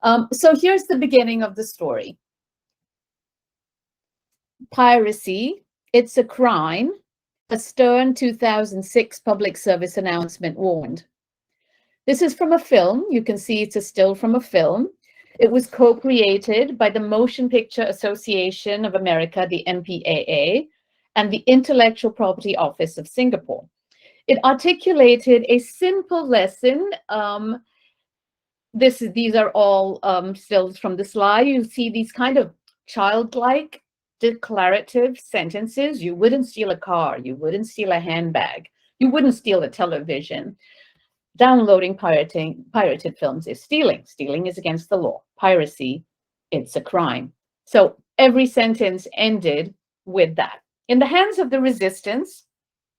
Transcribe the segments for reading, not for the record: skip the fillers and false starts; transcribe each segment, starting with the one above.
So here's the beginning of the story. Piracy, it's a crime. A stern 2006 public service announcement warned. This is from a film. You can see it's a still from a film. It was co-created by the Motion Picture Association of America, the MPAA, and the Intellectual Property Office of Singapore. It articulated a simple lesson. These are all stills from the slide. You see these kind of childlike declarative sentences. You wouldn't steal a car. You wouldn't steal a handbag. You wouldn't steal a television. Downloading pirated films is stealing. Stealing is against the law. Piracy, it's a crime. So every sentence ended with that. In the hands of the resistance,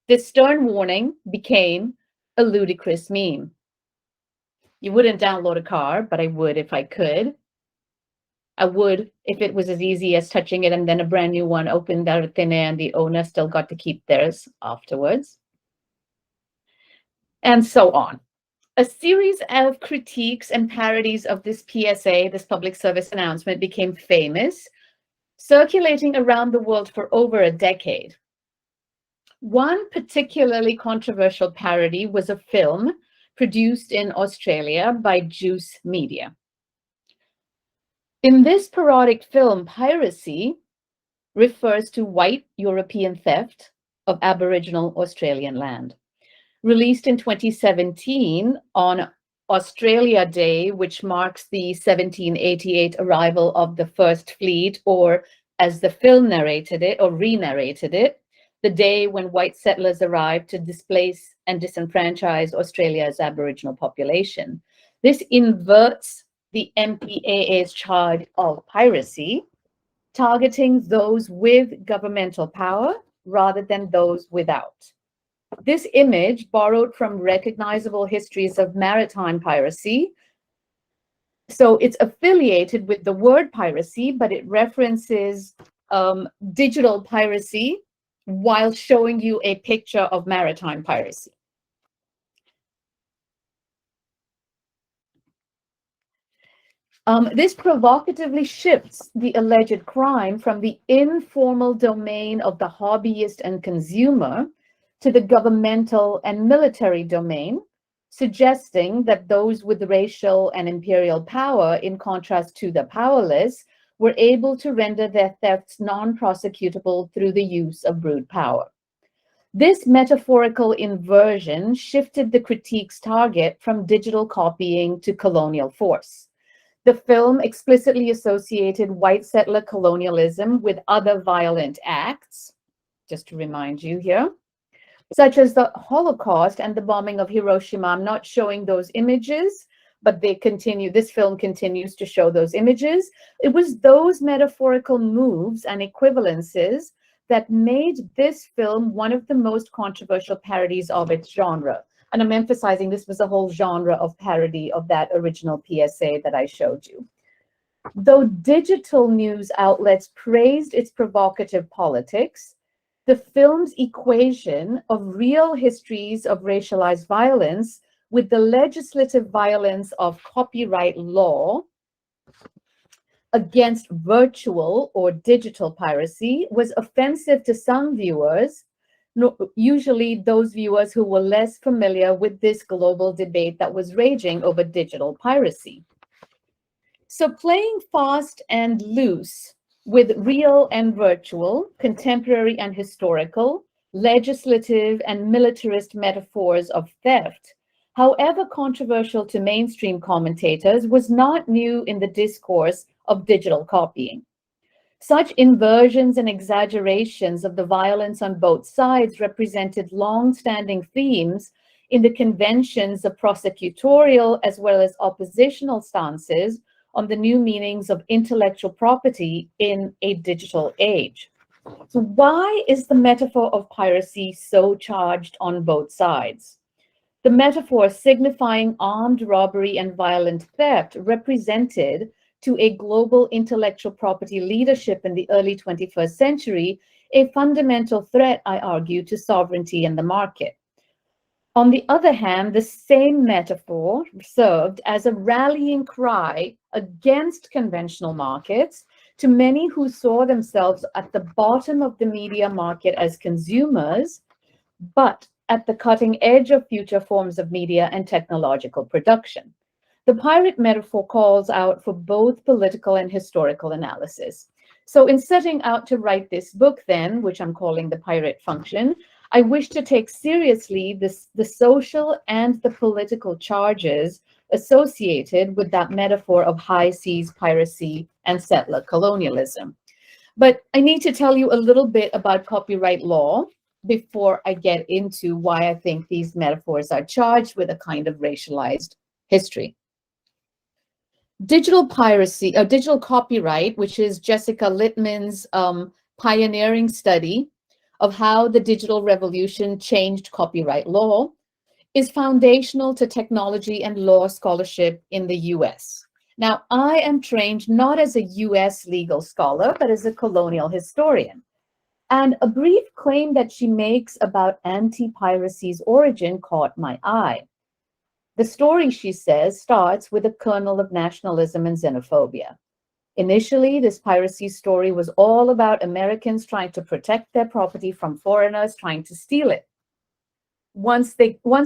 this stern warning became a ludicrous meme. You wouldn't download a car, but I would if I could. I would if it was as easy as touching it and then a brand new one opened out of thin air and the owner still got to keep theirs afterwards. And so on. A series of critiques and parodies of this PSA, this public service announcement, became famous, circulating around the world for over a decade. One particularly controversial parody was a film produced in Australia by Juice Media. In this parodic film, piracy refers to white European theft of Aboriginal Australian land. Released in 2017 on Australia Day, which marks the 1788 arrival of the First Fleet, or as the film narrated it, or re-narrated it, the day when white settlers arrived to displace and disenfranchise Australia's Aboriginal population. This inverts the MPAA's charge of piracy, targeting those with governmental power rather than those without. This image, borrowed from recognizable histories of maritime piracy, so it's affiliated with the word piracy, but it references digital piracy while showing you a picture of maritime piracy. This provocatively shifts the alleged crime from the informal domain of the hobbyist and consumer to the governmental and military domain, suggesting that those with racial and imperial power, in contrast to the powerless, were able to render their thefts non-prosecutable through the use of brute power. This metaphorical inversion shifted the critique's target from digital copying to colonial force. The film explicitly associated white settler colonialism with other violent acts, just to remind you here, such as the Holocaust and the bombing of Hiroshima. I'm not showing those images, but they continue. This film continues to show those images. It was those metaphorical moves and equivalences that made this film one of the most controversial parodies of its genre. And I'm emphasizing this was a whole genre of parody of that original PSA that I showed you. Though digital news outlets praised its provocative politics, the film's equation of real histories of racialized violence with the legislative violence of copyright law against virtual or digital piracy was offensive to some viewers, usually those viewers who were less familiar with this global debate that was raging over digital piracy. So playing fast and loose with real and virtual, contemporary and historical, legislative and militarist metaphors of theft, however controversial to mainstream commentators, was not new in the discourse of digital copying. Such inversions and exaggerations of the violence on both sides represented long-standing themes in the conventions of prosecutorial as well as oppositional stances on the new meanings of intellectual property in a digital age. So why is the metaphor of piracy so charged on both sides? The metaphor signifying armed robbery and violent theft represented to a global intellectual property leadership in the early 21st century, a fundamental threat, I argue, to sovereignty and the market. On the other hand, the same metaphor served as a rallying cry against conventional markets to many who saw themselves at the bottom of the media market as consumers, but at the cutting edge of future forms of media and technological production. The pirate metaphor calls out for both political and historical analysis. So in setting out to write this book then, which I'm calling The Pirate Function, I wish to take seriously the social and the political charges associated with that metaphor of high seas piracy and settler colonialism. But I need to tell you a little bit about copyright law before I get into why I think these metaphors are charged with a kind of racialized history. Digital piracy, or digital copyright, which is Jessica Littman's pioneering study of how the digital revolution changed copyright law, is foundational to technology and law scholarship in the US. Now, I am trained not as a US legal scholar, but as a colonial historian. And a brief claim that she makes about anti-piracy's origin caught my eye. The story, she says, starts with a kernel of nationalism and xenophobia. Initially, this piracy story was all about Americans trying to protect their property from foreigners trying to steal it. Once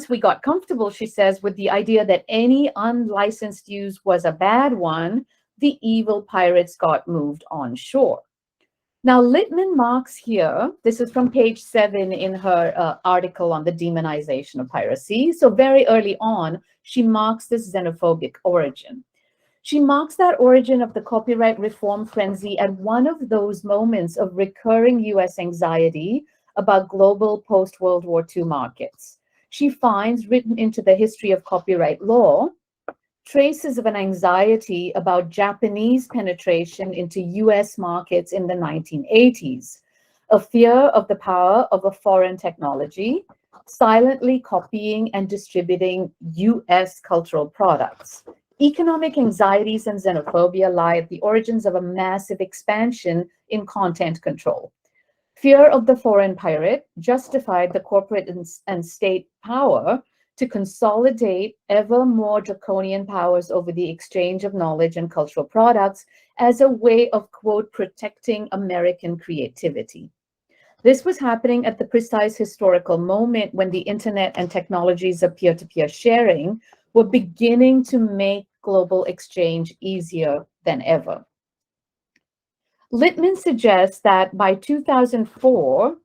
we got comfortable, she says, with the idea that any unlicensed use was a bad one, the evil pirates got moved on shore. Now, Littman marks here, this is from page 7 in her article on the demonization of piracy. So very early on, she marks this xenophobic origin. She marks that origin of the copyright reform frenzy at one of those moments of recurring US anxiety about global post-World War II markets. She finds written into the history of copyright law traces of an anxiety about Japanese penetration into US markets in the 1980s, a fear of the power of a foreign technology, silently copying and distributing US cultural products. Economic anxieties and xenophobia lie at the origins of a massive expansion in content control. Fear of the foreign pirate justified the corporate and state power to consolidate ever more draconian powers over the exchange of knowledge and cultural products as a way of, quote, protecting American creativity. This was happening at the precise historical moment when the internet and technologies of peer-to-peer sharing were beginning to make global exchange easier than ever. Littman suggests that by 2004,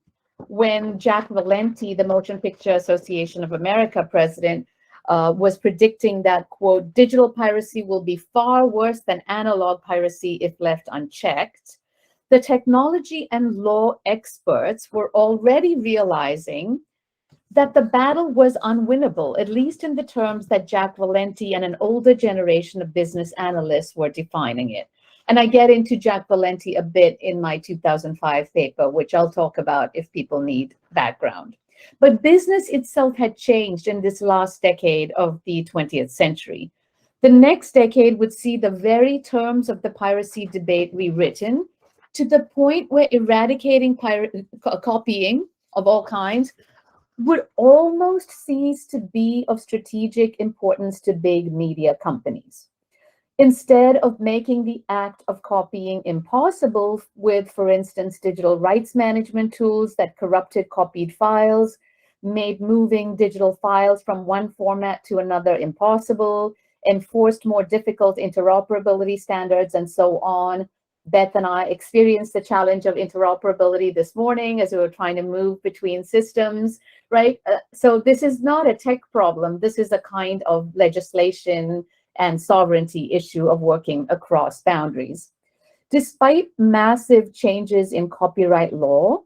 when Jack Valenti, the Motion Picture Association of America president, was predicting that, quote, digital piracy will be far worse than analog piracy if left unchecked, the technology and law experts were already realizing that the battle was unwinnable, at least in the terms that Jack Valenti and an older generation of business analysts were defining it. And I get into Jack Valenti a bit in my 2005 paper, which I'll talk about if people need background. But business itself had changed in this last decade of the 20th century. The next decade would see the very terms of the piracy debate rewritten to the point where eradicating copying of all kinds would almost cease to be of strategic importance to big media companies. Instead of making the act of copying impossible with, for instance, digital rights management tools that corrupted copied files, made moving digital files from one format to another impossible, enforced more difficult interoperability standards, and so on. Beth and I experienced the challenge of interoperability this morning as we were trying to move between systems, right? So this is not a tech problem. This is a kind of legislation and sovereignty issue of working across boundaries. Despite massive changes in copyright law,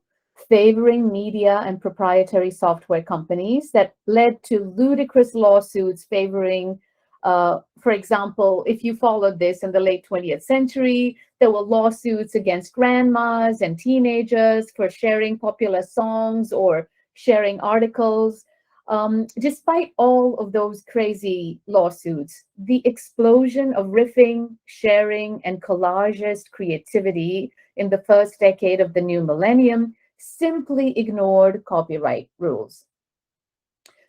favoring media and proprietary software companies that led to ludicrous lawsuits favoring, for example, if you followed this in the late 20th century, there were lawsuits against grandmas and teenagers for sharing popular songs or sharing articles. Despite all of those crazy lawsuits, the explosion of riffing, sharing, and collagist creativity in the first decade of the new millennium simply ignored copyright rules.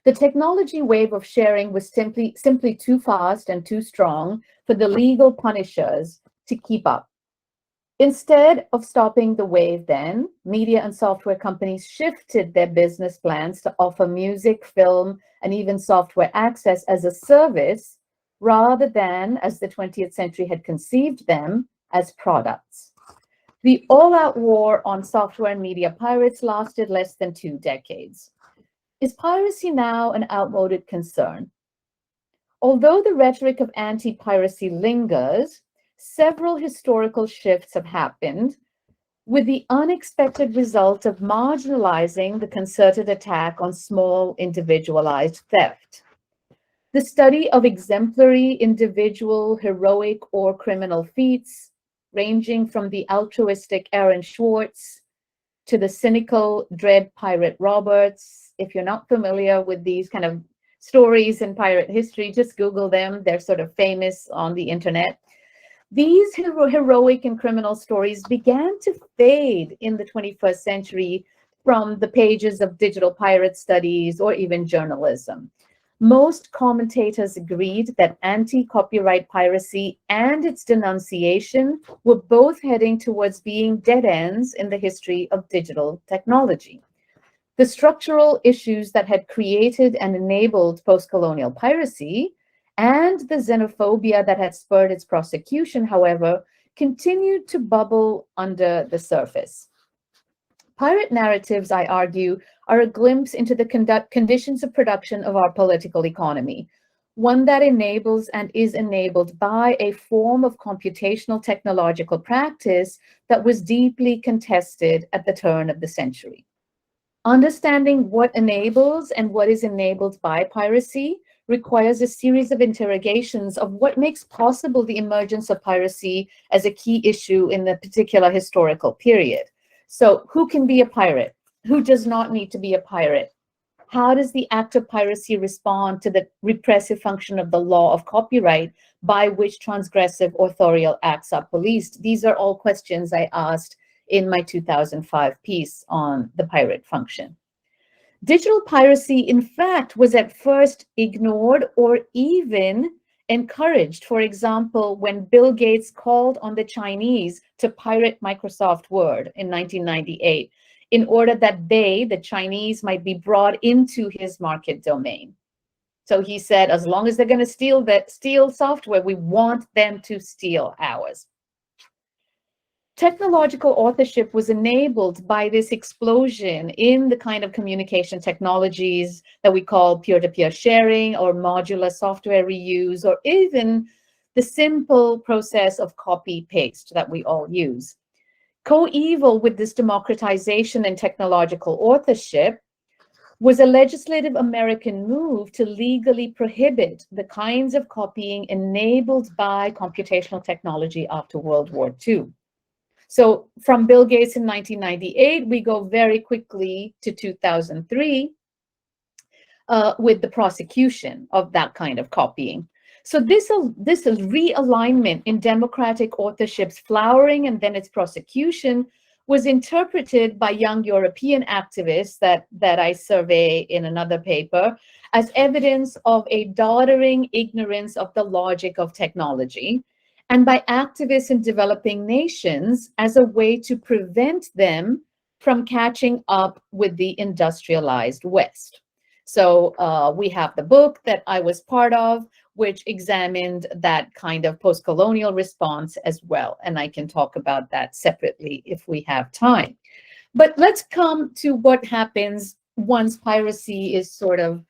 The technology wave of sharing was simply too fast and too strong for the legal punishers to keep up. Instead of stopping the wave then, media and software companies shifted their business plans to offer music, film, and even software access as a service rather than, as the 20th century had conceived them, as products. The all-out war on software and media pirates lasted less than 2 decades. Is piracy now an outmoded concern? Although the rhetoric of anti-piracy lingers, several historical shifts have happened with the unexpected result of marginalizing the concerted attack on small individualized theft. The study of exemplary individual, heroic, or criminal feats, ranging from the altruistic Aaron Swartz to the cynical Dread Pirate Roberts. If you're not familiar with these kind of stories in pirate history, just Google them. They're sort of famous on the internet. These heroic and criminal stories began to fade in the 21st century from the pages of digital pirate studies or even journalism. Most commentators agreed that anti-copyright piracy and its denunciation were both heading towards being dead ends in the history of digital technology. The structural issues that had created and enabled post-colonial piracy and the xenophobia that had spurred its prosecution, however, continued to bubble under the surface. Pirate narratives, I argue, are a glimpse into the conditions of production of our political economy, one that enables and is enabled by a form of computational technological practice that was deeply contested at the turn of the century. Understanding what enables and what is enabled by piracy requires a series of interrogations of what makes possible the emergence of piracy as a key issue in the particular historical period. So who can be a pirate? Who does not need to be a pirate? How does the act of piracy respond to the repressive function of the law of copyright by which transgressive authorial acts are policed? These are all questions I asked in my 2005 piece on the pirate function. Digital piracy, in fact, was at first ignored or even encouraged. For example, when Bill Gates called on the Chinese to pirate Microsoft Word in 1998 in order that they, the Chinese, might be brought into his market domain. So he said, as long as they're going to steal software, we want them to steal ours. Technological authorship was enabled by this explosion in the kind of communication technologies that we call peer-to-peer sharing or modular software reuse, or even the simple process of copy-paste that we all use. Coeval with this democratization and technological authorship was a legislative American move to legally prohibit the kinds of copying enabled by computational technology after World War II. So from Bill Gates in 1998, we go very quickly to 2003 with the prosecution of that kind of copying. So this realignment in democratic authorship's flowering and then its prosecution was interpreted by young European activists that I survey in another paper as evidence of a doddering ignorance of the logic of technology, and by activists in developing nations as a way to prevent them from catching up with the industrialized West. So we have the book that I was part of, which examined that kind of post-colonial response as well. And I can talk about that separately if we have time. But let's come to what happens once piracy is sort of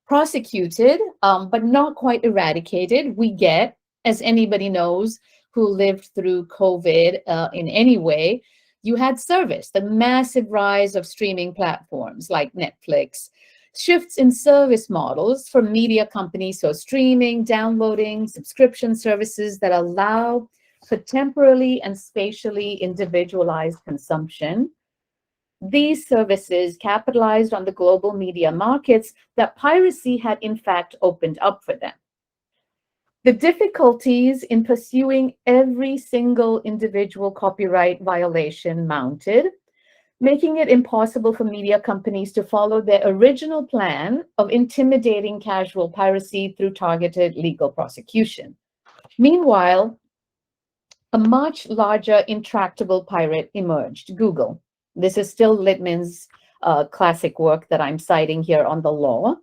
prosecuted, but not quite eradicated. We get, as anybody knows who lived through COVID in any way, you had service, the massive rise of streaming platforms like Netflix, shifts in service models for media companies, so streaming, downloading, subscription services that allow for temporally and spatially individualized consumption. These services capitalized on the global media markets that piracy had in fact opened up for them. The difficulties in pursuing every single individual copyright violation mounted. making it impossible for media companies to follow their original plan of intimidating casual piracy through targeted legal prosecution. Meanwhile, a much larger intractable pirate emerged, Google. This is still Littman's classic work that I'm citing here on the law.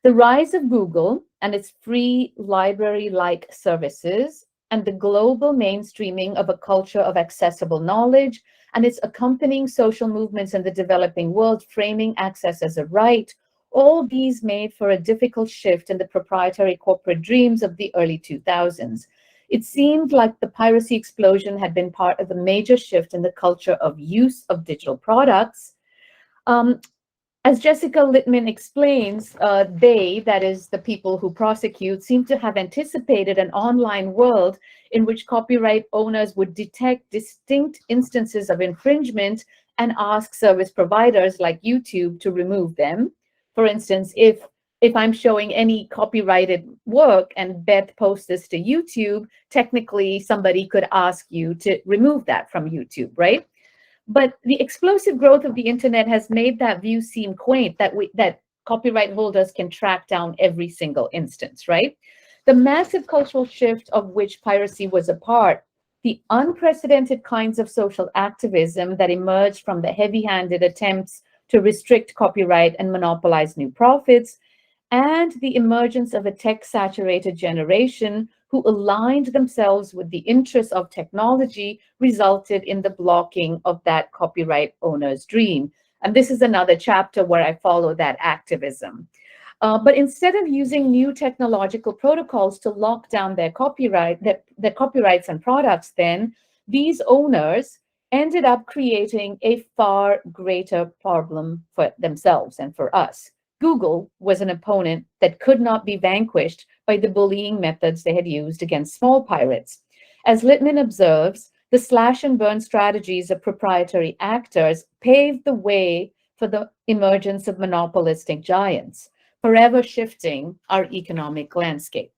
The rise of Google and its free library-like services and the global mainstreaming of a culture of accessible knowledge and its accompanying social movements in the developing world framing access as a right, all these made for a difficult shift in the proprietary corporate dreams of the early 2000s. It seemed like the piracy explosion had been part of the major shift in the culture of use of digital products. As Jessica Littman explains, that is the people who prosecute, seem to have anticipated an online world in which copyright owners would detect distinct instances of infringement and ask service providers like YouTube to remove them. For instance, if I'm showing any copyrighted work and Beth posts this to YouTube, technically somebody could ask you to remove that from YouTube, right? But the explosive growth of the internet has made that view seem quaint, that copyright holders can track down every single instance, right? The massive cultural shift of which piracy was a part, the unprecedented kinds of social activism that emerged from the heavy-handed attempts to restrict copyright and monopolize new profits, and the emergence of a tech-saturated generation who aligned themselves with the interests of technology resulted in the blocking of that copyright owner's dream. And this is another chapter where I follow that activism. But instead of using new technological protocols to lock down their copyrights and products, then these owners ended up creating a far greater problem for themselves and for us. Google was an opponent that could not be vanquished by the bullying methods they had used against small pirates. As Littman observes, the slash and burn strategies of proprietary actors paved the way for the emergence of monopolistic giants, forever shifting our economic landscape.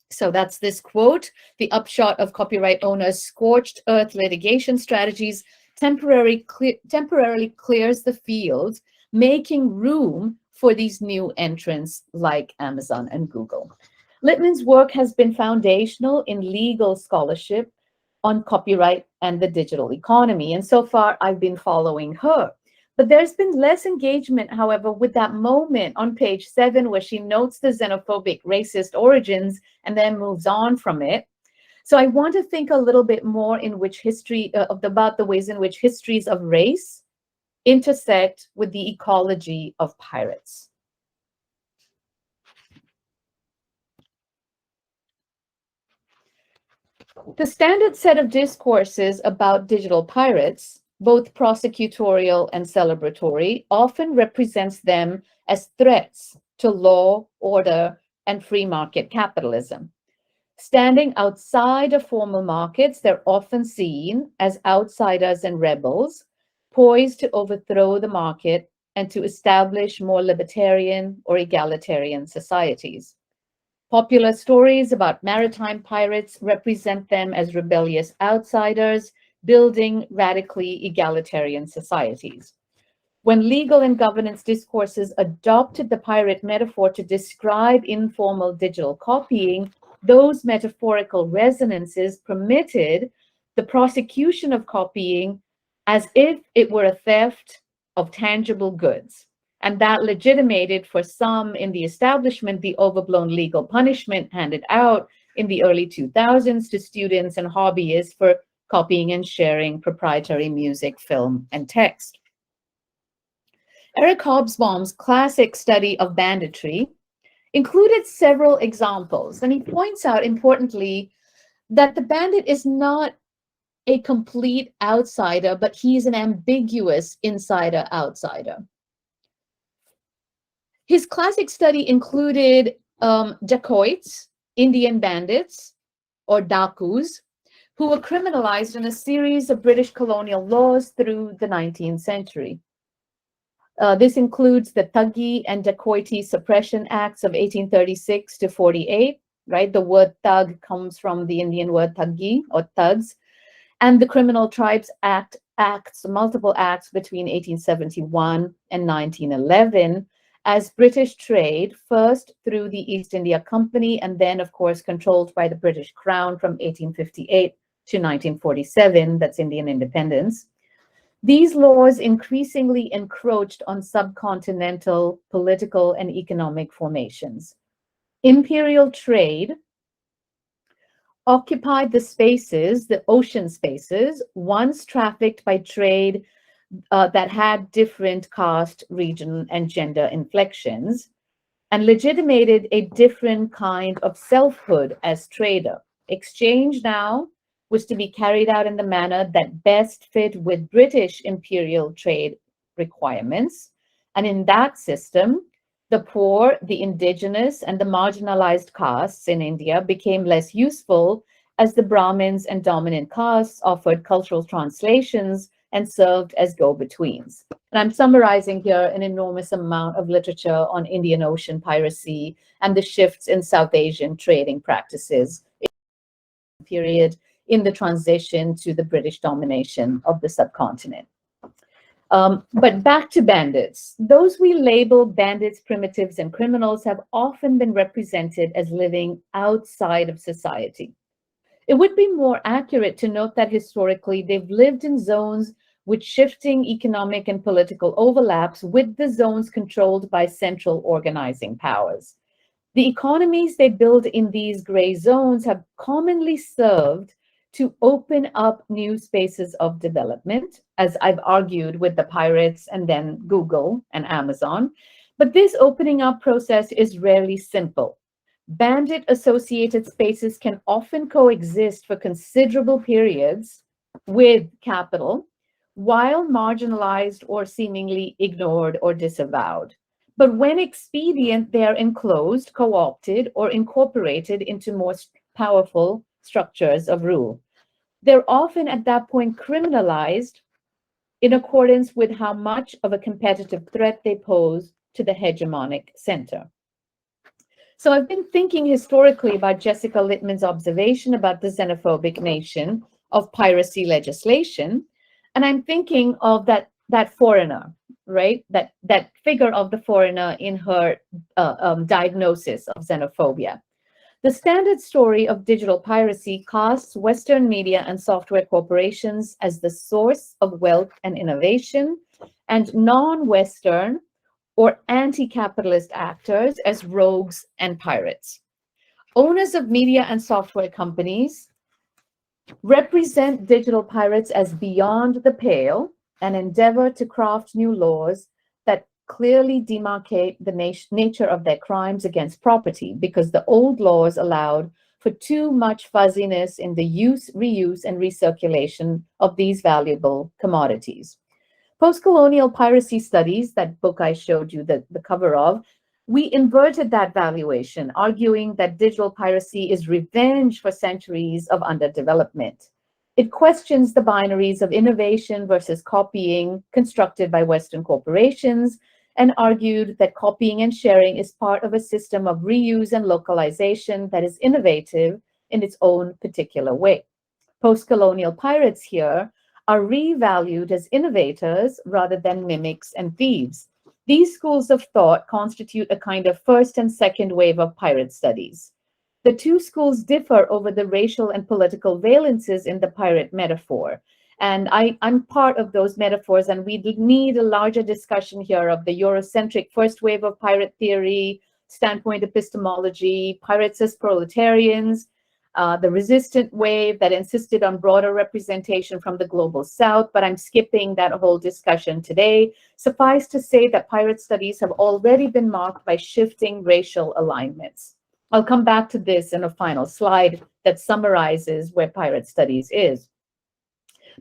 So that's this quote: the upshot of copyright owners' scorched earth litigation strategies temporarily clears the field, making room for these new entrants like Amazon and Google. Littman's work has been foundational in legal scholarship on copyright and the digital economy, and so far I've been following her. But there's been less engagement, however, with that moment on page 7 where she notes the xenophobic racist origins and then moves on from it. So I want to think a little bit more in which about the ways in which histories of race intersect with the ecology of pirates. The standard set of discourses about digital pirates, both prosecutorial and celebratory, often represents them as threats to law, order, and free market capitalism. Standing outside of formal markets, they're often seen as outsiders and rebels, poised to overthrow the market and to establish more libertarian or egalitarian societies. Popular stories about maritime pirates represent them as rebellious outsiders, building radically egalitarian societies. When legal and governance discourses adopted the pirate metaphor to describe informal digital copying, those metaphorical resonances permitted the prosecution of copying as if it were a theft of tangible goods. And that legitimated for some in the establishment the overblown legal punishment handed out in the early 2000s to students and hobbyists for copying and sharing proprietary music, film, and text. Eric Hobsbawm's classic study of banditry included several examples, and he points out importantly that the bandit is not a complete outsider, but he's an ambiguous insider-outsider. His classic study included dacoits, Indian bandits, or dakus, who were criminalized in a series of British colonial laws through the 19th century. This includes the Thuggee and Dacoity Suppression Acts of 1836 to 48, right? The word thug comes from the Indian word thuggee or thugs, and the Criminal Tribes Act acts, multiple acts between 1871 and 1911, as British trade, first through the East India Company, and then, of course, controlled by the British Crown from 1858 to 1947, that's Indian independence. These laws increasingly encroached on subcontinental political and economic formations. Imperial trade occupied the spaces, the ocean spaces, once trafficked by trade that had different caste, region, and gender inflections, and legitimated a different kind of selfhood as trader. Exchange now was to be carried out in the manner that best fit with British imperial trade requirements. And in that system, the poor, the indigenous, and the marginalized castes in India became less useful as the Brahmins and dominant castes offered cultural translations and served as go-betweens. And I'm summarizing here an enormous amount of literature on Indian Ocean piracy and the shifts in South Asian trading practices period in the transition to the British domination of the subcontinent. But back to bandits. Those we label bandits, primitives, and criminals have often been represented as living outside of society. It would be more accurate to note that historically they've lived in zones with shifting economic and political overlaps with the zones controlled by central organizing powers. The economies they build in these gray zones have commonly served to open up new spaces of development, as I've argued with the pirates and then Google and Amazon. But this opening up process is rarely simple. Bandit-associated spaces can often coexist for considerable periods with capital, while marginalized or seemingly ignored or disavowed. But when expedient, they are enclosed, co-opted, or incorporated into more powerful structures of rule. They're often at that point criminalized in accordance with how much of a competitive threat they pose to the hegemonic center. So I've been thinking historically about Jessica Littman's observation about the xenophobic nation of piracy legislation. And I'm thinking of that foreigner, right? That figure of the foreigner in her diagnosis of xenophobia. The standard story of digital piracy casts Western media and software corporations as the source of wealth and innovation, and non-Western or anti-capitalist actors as rogues and pirates. Owners of media and software companies represent digital pirates as beyond the pale and endeavor to craft new laws that clearly demarcate the nature of their crimes against property, because the old laws allowed for too much fuzziness in the use, reuse, and recirculation of these valuable commodities. Post-colonial piracy studies, that book I showed you the cover of, we inverted that valuation, arguing that digital piracy is revenge for centuries of underdevelopment. It questions the binaries of innovation versus copying constructed by Western corporations, and argued that copying and sharing is part of a system of reuse and localization that is innovative in its own particular way. Post-colonial pirates here are revalued as innovators rather than mimics and thieves. These schools of thought constitute a kind of first and second wave of pirate studies. The two schools differ over the racial and political valences in the pirate metaphor. And I'm part of those metaphors, and we need a larger discussion here of the Eurocentric first wave of pirate theory, standpoint epistemology, pirates as proletarians, the resistant wave that insisted on broader representation from the global south, but I'm skipping that whole discussion today. Suffice to say that pirate studies have already been marked by shifting racial alignments. I'll come back to this in a final slide that summarizes where pirate studies is.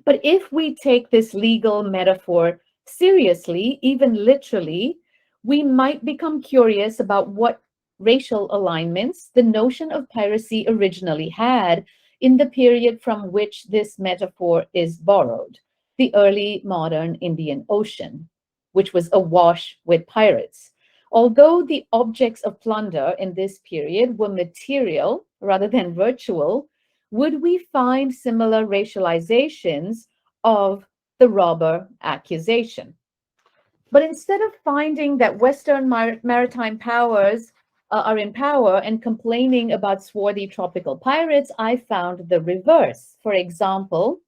But if we take this legal metaphor seriously, even literally, we might become curious about what racial alignments the notion of piracy originally had in the period from which this metaphor is borrowed, the early modern Indian Ocean, which was awash with pirates. Although the objects of plunder in this period were material rather than virtual, would we find similar racializations of the robber accusation. But instead of finding that Western maritime powers are in power and complaining about swarthy tropical pirates, I found the reverse. For example,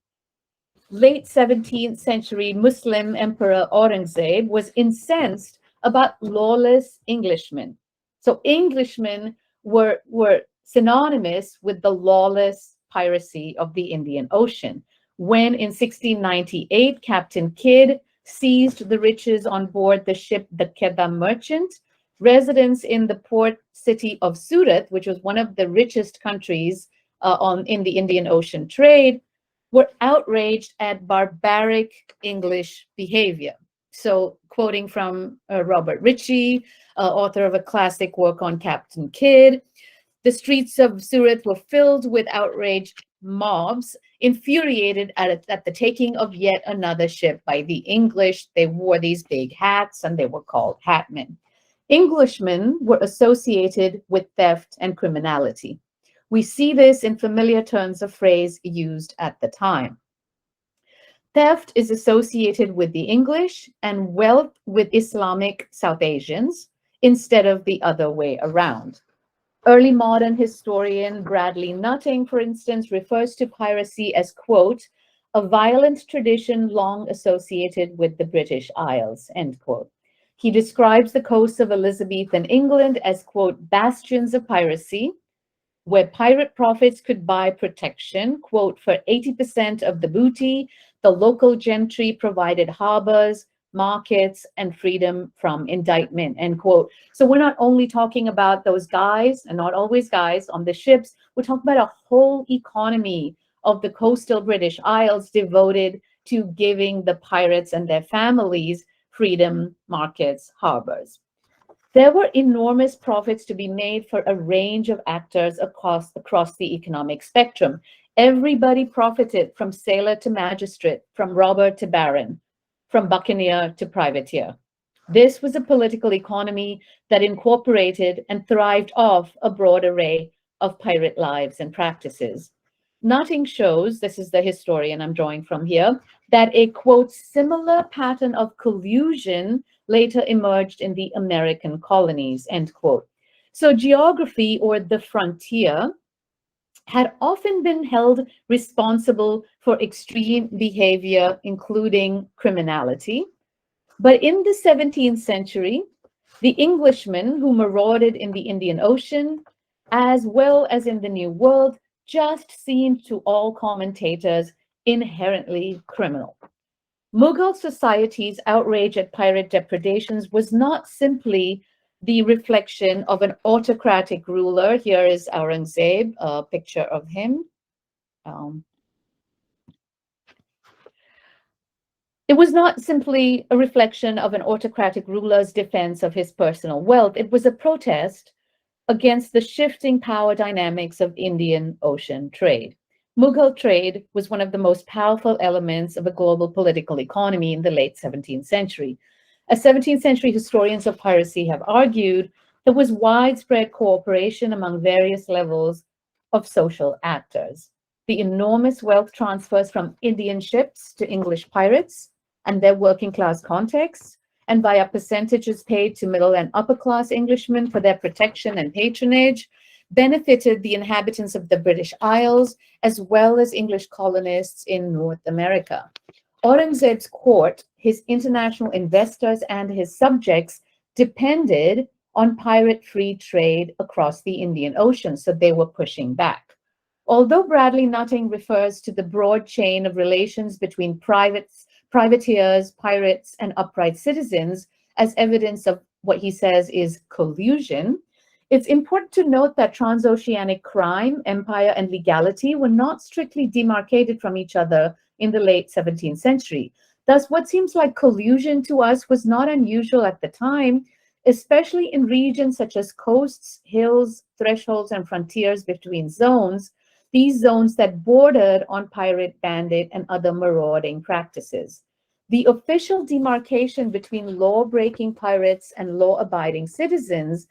late 17th century Muslim Emperor Aurangzeb was incensed about lawless Englishmen. So Englishmen were synonymous with the lawless piracy of the Indian Ocean. When in 1698, Captain Kidd seized the riches on board the ship the Kedah Merchant, residents in the port city of Surat, which was one of the richest countries in the Indian Ocean trade, were outraged at barbaric English behavior. So, quoting from Robert Ritchie, author of a classic work on Captain Kidd, the streets of Surat were filled with outraged mobs, infuriated at the taking of yet another ship by the English. They wore these big hats and they were called hatmen. Englishmen were associated with theft and criminality. We see this in familiar turns of phrase used at the time. Theft is associated with the English and wealth with Islamic South Asians instead of the other way around. Early modern historian Bradley Nutting, for instance, refers to piracy as, quote, a violent tradition long associated with the British Isles, end quote. He describes the coasts of Elizabethan England as, quote, bastions of piracy, where pirate profits could buy protection, quote, for 80% of the booty, the local gentry provided harbors, markets, and freedom from indictment, end quote. So we're not only talking about those guys, and not always guys, on the ships, we're talking about a whole economy of the coastal British Isles devoted to giving the pirates and their families freedom, markets, harbors. There were enormous profits to be made for a range of actors across the economic spectrum. Everybody profited, from sailor to magistrate, from robber to baron, from buccaneer to privateer. This was a political economy that incorporated and thrived off a broad array of pirate lives and practices. Nutting shows, this is the historian I'm drawing from here, that a, quote, similar pattern of collusion later emerged in the American colonies, end quote. So geography, or the frontier, had often been held responsible for extreme behavior, including criminality. But in the 17th century, the Englishmen who marauded in the Indian Ocean, as well as in the New World, just seemed to all commentators inherently criminal. Mughal society's outrage at pirate depredations was not simply the reflection of an autocratic ruler. Here is Aurangzeb, a picture of him. It was not simply a reflection of an autocratic ruler's defense of his personal wealth. It was a protest against the shifting power dynamics of Indian Ocean trade. Mughal trade was one of the most powerful elements of a global political economy in the late 17th century. As 17th century historians of piracy have argued, there was widespread cooperation among various levels of social actors. The enormous wealth transfers from Indian ships to English pirates and their working class context, and via percentages paid to middle and upper class Englishmen for their protection and patronage, benefited the inhabitants of the British Isles as well as English colonists in North America. Aurangzeb's court, his international investors, and his subjects depended on pirate-free trade across the Indian Ocean, so they were pushing back. Although Bradley Nutting refers to the broad chain of relations between privateers, pirates, and upright citizens as evidence of what he says is collusion, it's important to note that transoceanic crime, empire, and legality were not strictly demarcated from each other in the late 17th century. Thus, what seems like collusion to us was not unusual at the time, especially in regions such as coasts, hills, thresholds, and frontiers between zones, these zones that bordered on pirate, bandit, and other marauding practices. The official demarcation between law-breaking pirates and law-abiding citizens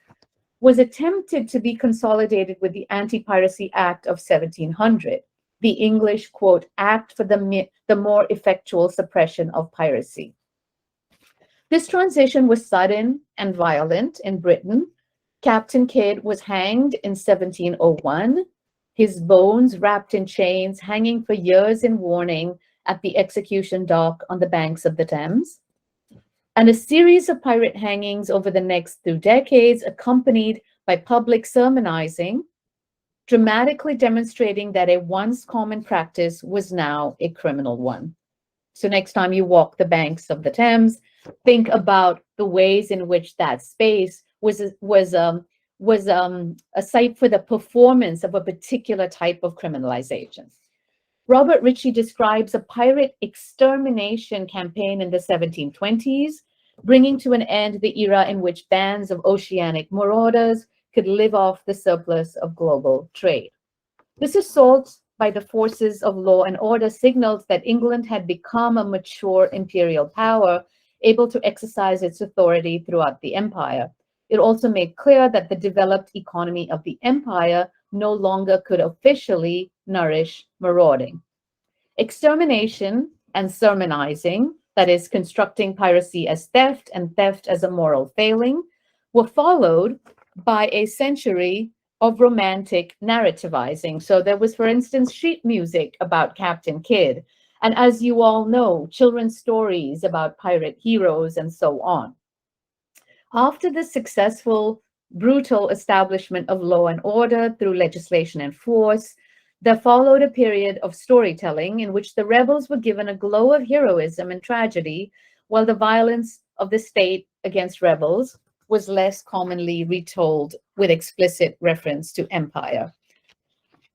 was attempted to be consolidated with the Anti-Piracy Act of 1700. the English, quote, Act for the more effectual suppression of piracy. This transition was sudden and violent in Britain. Captain Kidd was hanged in 1701, his bones wrapped in chains, hanging for years in mourning at the execution dock on the banks of the Thames. And a series of pirate hangings over the next 2 decades, accompanied by public sermonizing, dramatically demonstrating that a once common practice was now a criminal one. So next time you walk the banks of the Thames, think about the ways in which that space was a site for the performance of a particular type of criminalization. Robert Ritchie describes a pirate extermination campaign in the 1720s, bringing to an end the era in which bands of oceanic marauders could live off the surplus of global trade. This assault by the forces of law and order signaled that England had become a mature imperial power, able to exercise its authority throughout the empire. It also made clear that the developed economy of the empire no longer could officially nourish marauding. Extermination and sermonizing, that is, constructing piracy as theft and theft as a moral failing, were followed by a century of romantic narrativizing. So there was, for instance, sheet music about Captain Kidd, and as you all know, children's stories about pirate heroes and so on. After the successful, brutal establishment of law and order through legislation and force, there followed a period of storytelling in which the rebels were given a glow of heroism and tragedy, while the violence of the state against rebels was less commonly retold with explicit reference to empire.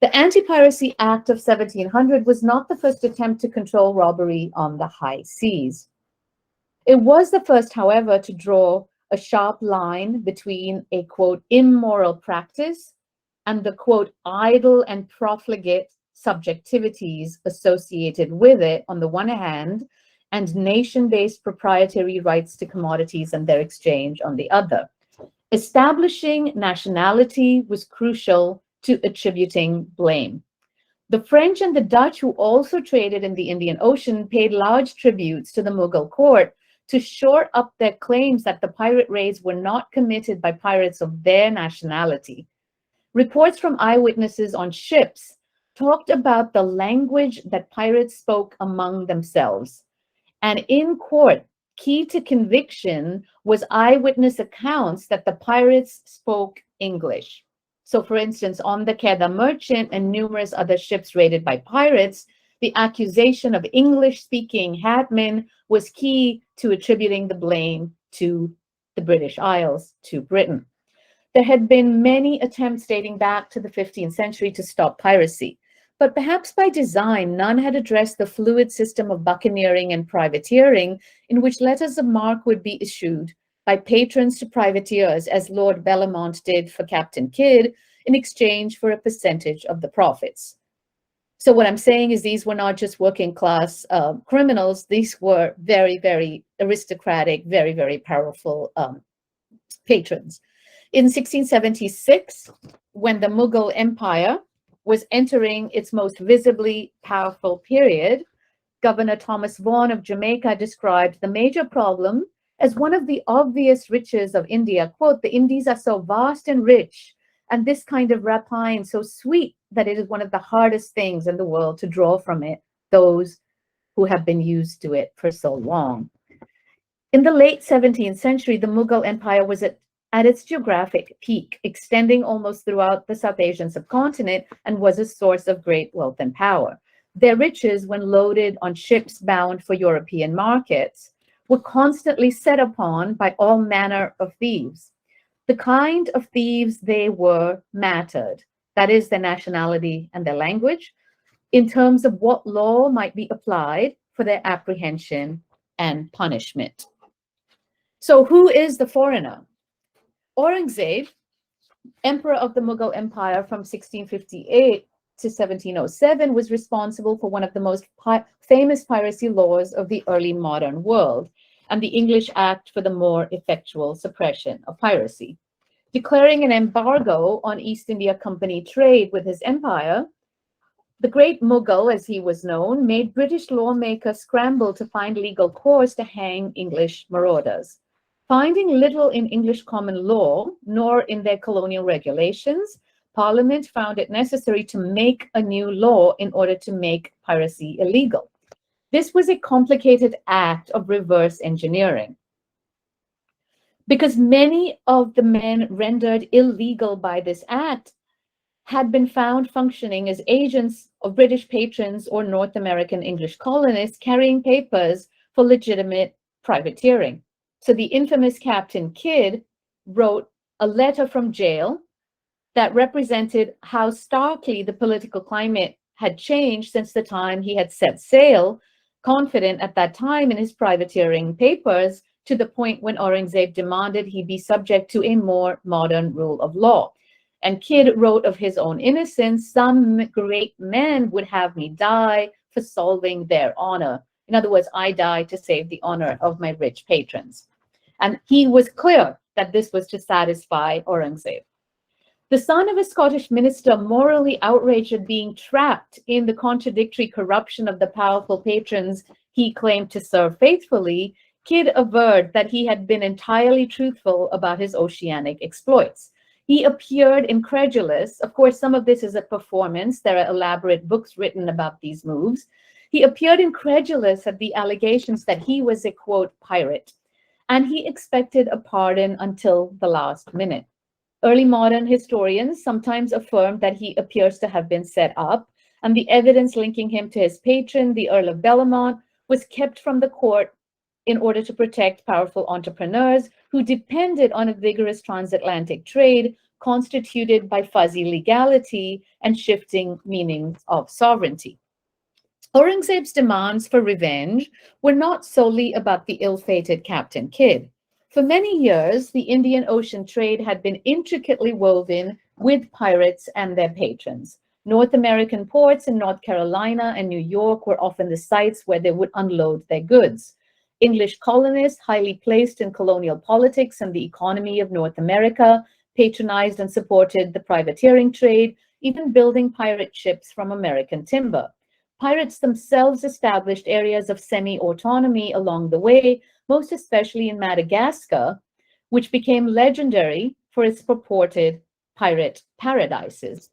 The Anti-Piracy Act of 1700 was not the first attempt to control robbery on the high seas. It was the first, however, to draw a sharp line between a, quote, immoral practice and the, quote, idle and profligate subjectivities associated with it on the one hand, and nation-based proprietary rights to commodities and their exchange on the other. Establishing nationality was crucial to attributing blame. The French and the Dutch, who also traded in the Indian Ocean, paid large tributes to the Mughal court to shore up their claims that the pirate raids were not committed by pirates of their nationality. Reports from eyewitnesses on ships talked about the language that pirates spoke among themselves. And in court, key to conviction was eyewitness accounts that the pirates spoke English. So for instance, on the Quedagh Merchant and numerous other ships raided by pirates, the accusation of English-speaking hadmen was key to attributing the blame to the British Isles, to Britain. There had been many attempts dating back to the 15th century to stop piracy, but perhaps by design, none had addressed the fluid system of buccaneering and privateering in which letters of marque would be issued by patrons to privateers, as Lord Bellamont did for Captain Kidd, in exchange for a percentage of the profits. So what I'm saying is these were not just working class criminals, these were very, very aristocratic, very, very powerful patrons. In 1676, when the Mughal Empire was entering its most visibly powerful period, Governor Thomas Vaughan of Jamaica described the major problem as one of the obvious riches of India. Quote, the Indies are so vast and rich, and this kind of rapine so sweet that it is one of the hardest things in the world to draw from it those who have been used to it for so long. In the late 17th century, the Mughal Empire was at its geographic peak, extending almost throughout the South Asian subcontinent, and was a source of great wealth and power. Their riches, when loaded on ships bound for European markets, were constantly set upon by all manner of thieves. The kind of thieves they were mattered, that is, their nationality and their language, in terms of what law might be applied for their apprehension and punishment. So who is the foreigner? Aurangzeb, emperor of the Mughal Empire from 1658 to 1707, was responsible for one of the most famous piracy laws of the early modern world, and the English Act for the more effectual suppression of piracy. Declaring an embargo on East India Company trade with his empire, The great Mughal, as he was known, made British lawmakers scramble to find legal course to hang English marauders. Finding little in English common law, nor in their colonial regulations, Parliament found it necessary to make a new law in order to make piracy illegal. This was a complicated act of reverse engineering, because many of the men rendered illegal by this act had been found functioning as agents of British patrons or North American English colonists carrying papers for legitimate privateering. So the infamous Captain Kidd wrote a letter from jail that represented how starkly the political climate had changed since the time he had set sail, confident at that time in his privateering papers, to the point when Aurangzeb demanded he be subject to a more modern rule of law. And Kidd wrote of his own innocence, "Some great men would have me die for solving their honor." In other words, I die to save the honor of my rich patrons. And he was clear that this was to satisfy Aurangzeb. The son of a Scottish minister, morally outraged at being trapped in the contradictory corruption of the powerful patrons he claimed to serve faithfully, Kidd averred that he had been entirely truthful about his oceanic exploits. He appeared incredulous. Of course, some of this is a performance. There are elaborate books written about these moves. He appeared incredulous at the allegations that he was a, quote, pirate, and he expected a pardon until the last minute. Early modern historians sometimes affirm that he appears to have been set up, and the evidence linking him to his patron, the Earl of Bellamont, was kept from the court in order to protect powerful entrepreneurs who depended on a vigorous transatlantic trade constituted by fuzzy legality and shifting meanings of sovereignty. Aurangzeb's demands for revenge were not solely about the ill-fated Captain Kidd. For many years, the Indian Ocean trade had been intricately woven with pirates and their patrons. North American ports in North Carolina and New York were often the sites where they would unload their goods. English colonists, highly placed in colonial politics and the economy of North America, patronized and supported the privateering trade, even building pirate ships from American timber. Pirates themselves established areas of semi-autonomy along the way, most especially in Madagascar, which became legendary for its purported pirate paradises.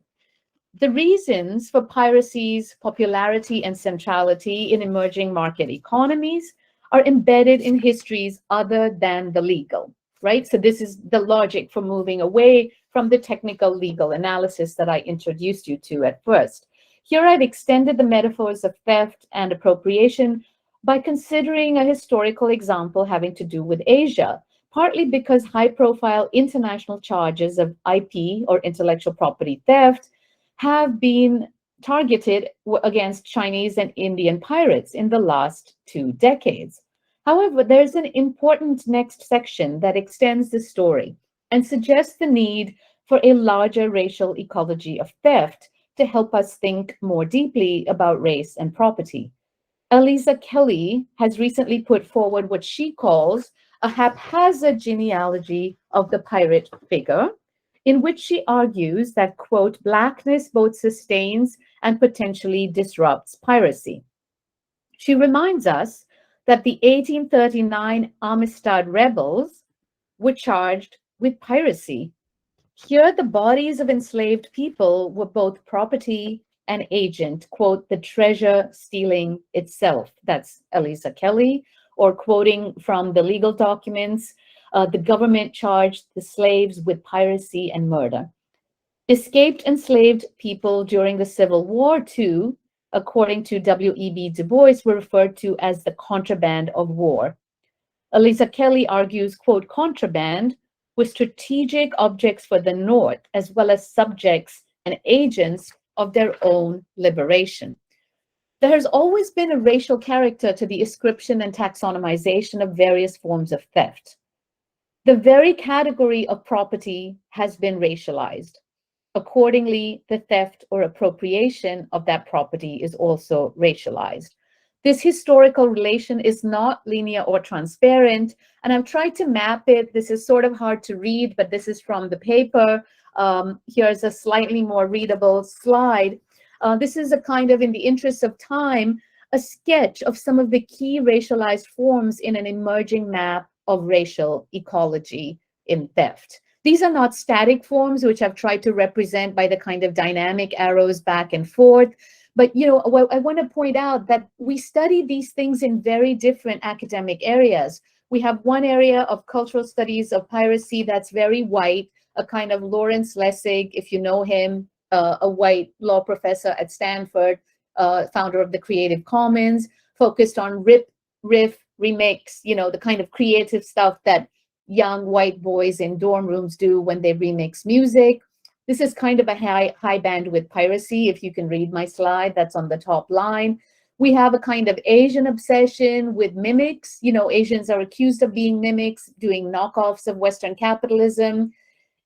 The reasons for piracy's popularity and centrality in emerging market economies are embedded in histories other than the legal, right? So this is the logic for moving away from the technical legal analysis that I introduced you to at first. Here I've extended the metaphors of theft and appropriation by considering a historical example having to do with Asia, partly because high-profile international charges of IP or intellectual property theft have been targeted against Chinese and Indian pirates in the last 2 decades. However, there's an important next section that extends the story and suggests the need for a larger racial ecology of theft to help us think more deeply about race and property. Aïcha Kelly has recently put forward what she calls a haphazard genealogy of the pirate figure, in which she argues that, quote, blackness both sustains and potentially disrupts piracy. She reminds us that the 1839 Amistad rebels were charged with piracy. Here, the bodies of enslaved people were both property and agent, quote, the treasure stealing itself. That's Aïcha Kelly, or quoting from the legal documents, the government charged the slaves with piracy and murder. Escaped enslaved people during the Civil War, too, according to W.E.B. Du Bois, were referred to as the contraband of war. Aïcha Kelly argues, quote, contraband were strategic objects for the North, as well as subjects and agents of their own liberation. There has always been a racial character to the ascription and taxonomization of various forms of theft. The very category of property has been racialized. Accordingly, the theft or appropriation of that property is also racialized. This historical relation is not linear or transparent, and I've tried to map it. This is sort of hard to read, but this is from the paper. Here's a slightly more readable slide. This is a kind of, in the interest of time, a sketch of some of the key racialized forms in an emerging map of racial ecology in theft. These are not static forms, which I've tried to represent by the kind of dynamic arrows back and forth. But I want to point out that we study these things in very different academic areas. We have one area of cultural studies of piracy that's very white, a kind of Lawrence Lessig, if you know him, a white law professor at Stanford, founder of the Creative Commons, focused on rip, riff, remix, the kind of creative stuff that young white boys in dorm rooms do when they remix music. This is kind of a high bandwidth piracy. If you can read my slide, that's on the top line. We have a kind of Asian obsession with mimics. Asians are accused of being mimics, doing knockoffs of Western capitalism.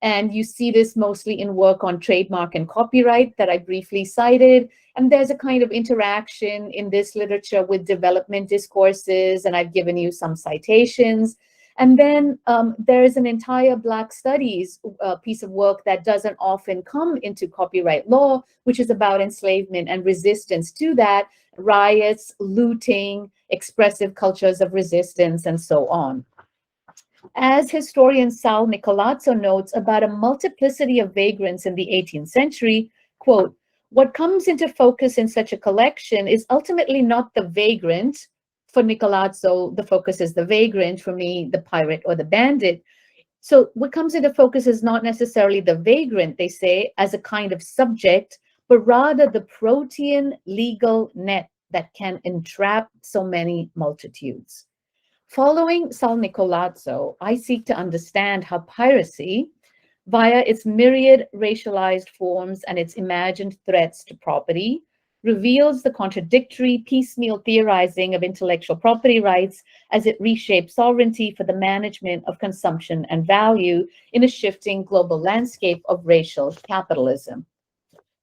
And you see this mostly in work on trademark and copyright that I briefly cited. And there's a kind of interaction in this literature with development discourses, and I've given you some citations. And then there is an entire Black studies piece of work that doesn't often come into copyright law, which is about enslavement and resistance to that, riots, looting, expressive cultures of resistance, and so on. As historian Sal Nicolazzo notes about a multiplicity of vagrants in the 18th century, quote, "What comes into focus in such a collection is ultimately not the vagrant." For Nicolazzo, the focus is the vagrant. For me, the pirate or the bandit. So what comes into focus is not necessarily the vagrant, they say, as a kind of subject, but rather the protean legal net that can entrap so many multitudes. Following Sal Nicolazzo, I seek to understand how piracy, via its myriad racialized forms and its imagined threats to property, reveals the contradictory piecemeal theorizing of intellectual property rights as it reshapes sovereignty for the management of consumption and value in a shifting global landscape of racial capitalism.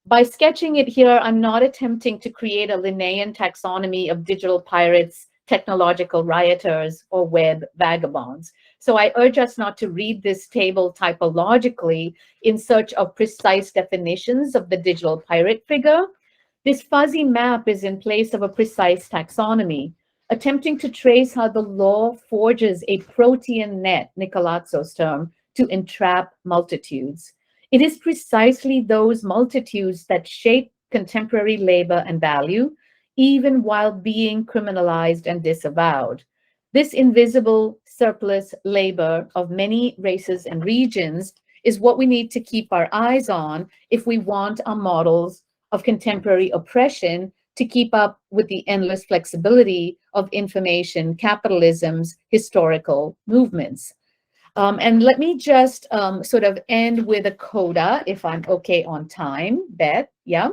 By sketching it here, I'm not attempting to create a Linnaean taxonomy of digital pirates, technological rioters, or web vagabonds. So I urge us not to read this table typologically in search of precise definitions of the digital pirate figure. This fuzzy map is in place of a precise taxonomy, attempting to trace how the law forges a protean net, Nicolazzo's term, to entrap multitudes. It is precisely those multitudes that shape contemporary labor and value, even while being criminalized and disavowed. This invisible surplus labor of many races and regions is what we need to keep our eyes on if we want our models of contemporary oppression to keep up with the endless flexibility of information capitalism's historical movements. And let me just sort of end with a coda, if I'm okay on time. Beth, yeah?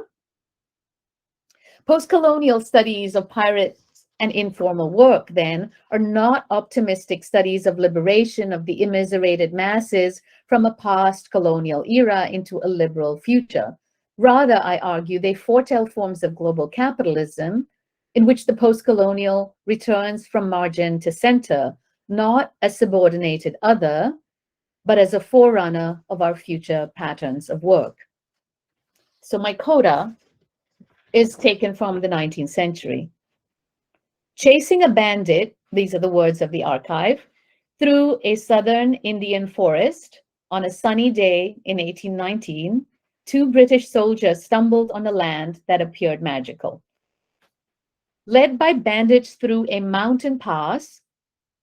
Post-colonial studies of pirates and informal work, then, are not optimistic studies of liberation of the immiserated masses from a past colonial era into a liberal future. Rather, I argue, they foretell forms of global capitalism in which the post-colonial returns from margin to center, not as subordinated other, but as a forerunner of our future patterns of work. So my coda is taken from the 19th century. Chasing a bandit, these are the words of the archive, through a southern Indian forest on a sunny day in 1819, two British soldiers stumbled on a land that appeared magical. Led by bandits through a mountain pass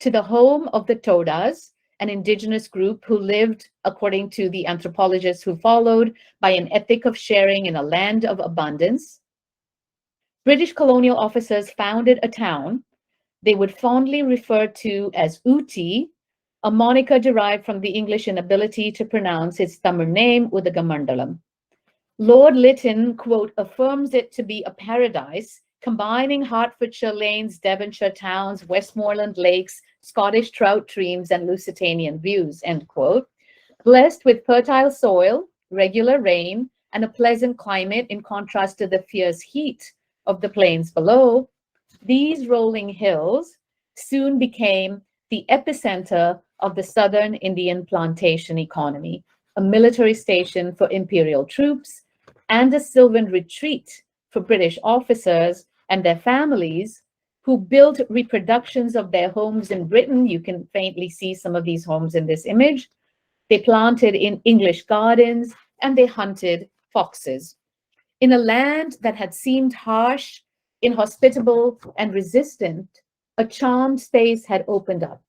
to the home of the Todas, an indigenous group who lived, according to the anthropologists who followed, by an ethic of sharing in a land of abundance, British colonial officers founded a town they would fondly refer to as Uti, a moniker derived from the English inability to pronounce its Tamil name, Udagamandalam. Lord Lytton, quote, affirms it to be a paradise, combining Hertfordshire lanes, Devonshire towns, Westmoreland lakes, Scottish trout streams, and Lusitanian views, end quote. Blessed with fertile soil, regular rain, and a pleasant climate in contrast to the fierce heat of the plains below, these rolling hills soon became the epicenter of the southern Indian plantation economy, a military station for imperial troops, and a sylvan retreat for British officers and their families who built reproductions of their homes in Britain. You can faintly see some of these homes in this image. They planted in English gardens and they hunted foxes. In a land that had seemed harsh, inhospitable, and resistant, a charmed space had opened up.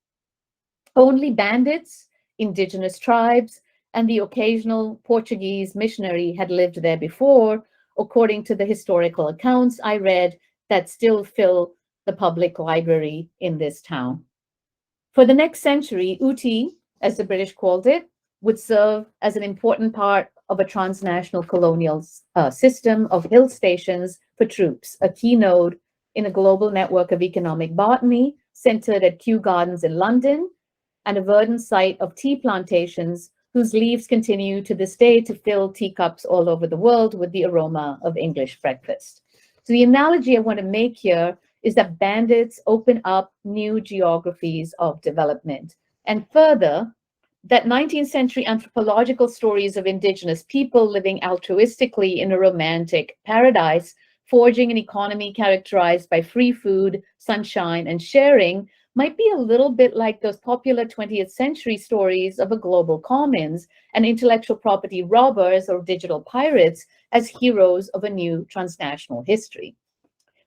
Only bandits, indigenous tribes, and the occasional Portuguese missionary had lived there before, according to the historical accounts I read that still fill the public library in this town. For the next century, Uti, as the British called it, would serve as an important part of a transnational colonial system of hill stations for troops, a key node in a global network of economic botany centered at Kew Gardens in London, and a verdant site of tea plantations whose leaves continue to this day to fill teacups all over the world with the aroma of English breakfast. So the analogy I want to make here is that bandits open up new geographies of development. And further, that 19th century anthropological stories of indigenous people living altruistically in a romantic paradise, forging an economy characterized by free food, sunshine, and sharing, might be a little bit like those popular 20th century stories of a global commons and intellectual property robbers or digital pirates as heroes of a new transnational history.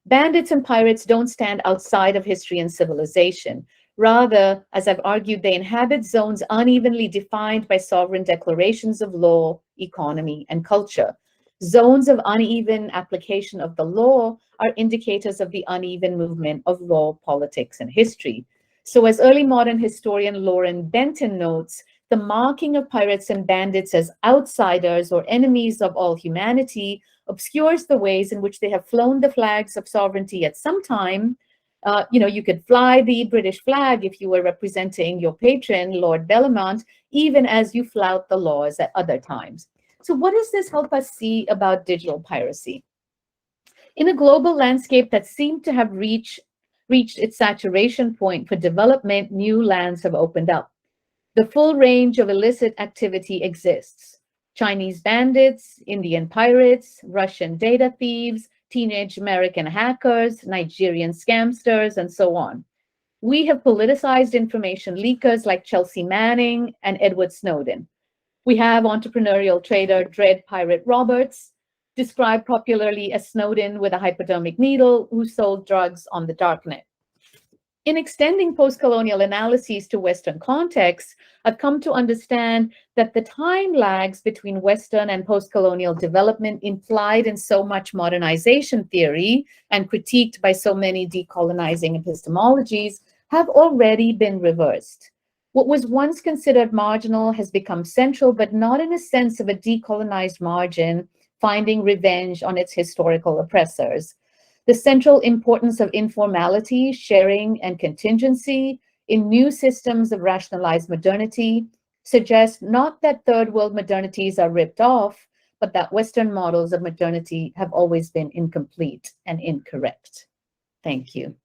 Bandits and pirates don't stand outside of history and civilization. Rather, as I've argued, they inhabit zones unevenly defined by sovereign declarations of law, economy, and culture. Zones of uneven application of the law are indicators of the uneven movement of law, politics, and history. So as early modern historian Lauren Benton notes, the marking of pirates and bandits as outsiders or enemies of all humanity obscures the ways in which they have flown the flags of sovereignty at some time. You could fly the British flag if you were representing your patron, Lord Bellomont, even as you flout the laws at other times. So what does this help us see about digital piracy? In a global landscape that seemed to have reached its saturation point for development, new lands have opened up. The full range of illicit activity exists. Chinese bandits, Indian pirates, Russian data thieves, teenage American hackers, Nigerian scamsters, and so on. We have politicized information leakers like Chelsea Manning and Edward Snowden. We have entrepreneurial trader Dread Pirate Roberts, described popularly as Snowden with a hypodermic needle, who sold drugs on the darknet. In extending post-colonial analyses to Western contexts, I've come to understand that the time lags between Western and post-colonial development implied in so much modernization theory and critiqued by so many decolonizing epistemologies have already been reversed. What was once considered marginal has become central, but not in a sense of a decolonized margin finding revenge on its historical oppressors. The central importance of informality, sharing, and contingency in new systems of rationalized modernity suggests not that third world modernities are ripped off, but that Western models of modernity have always been incomplete and incorrect. Thank you.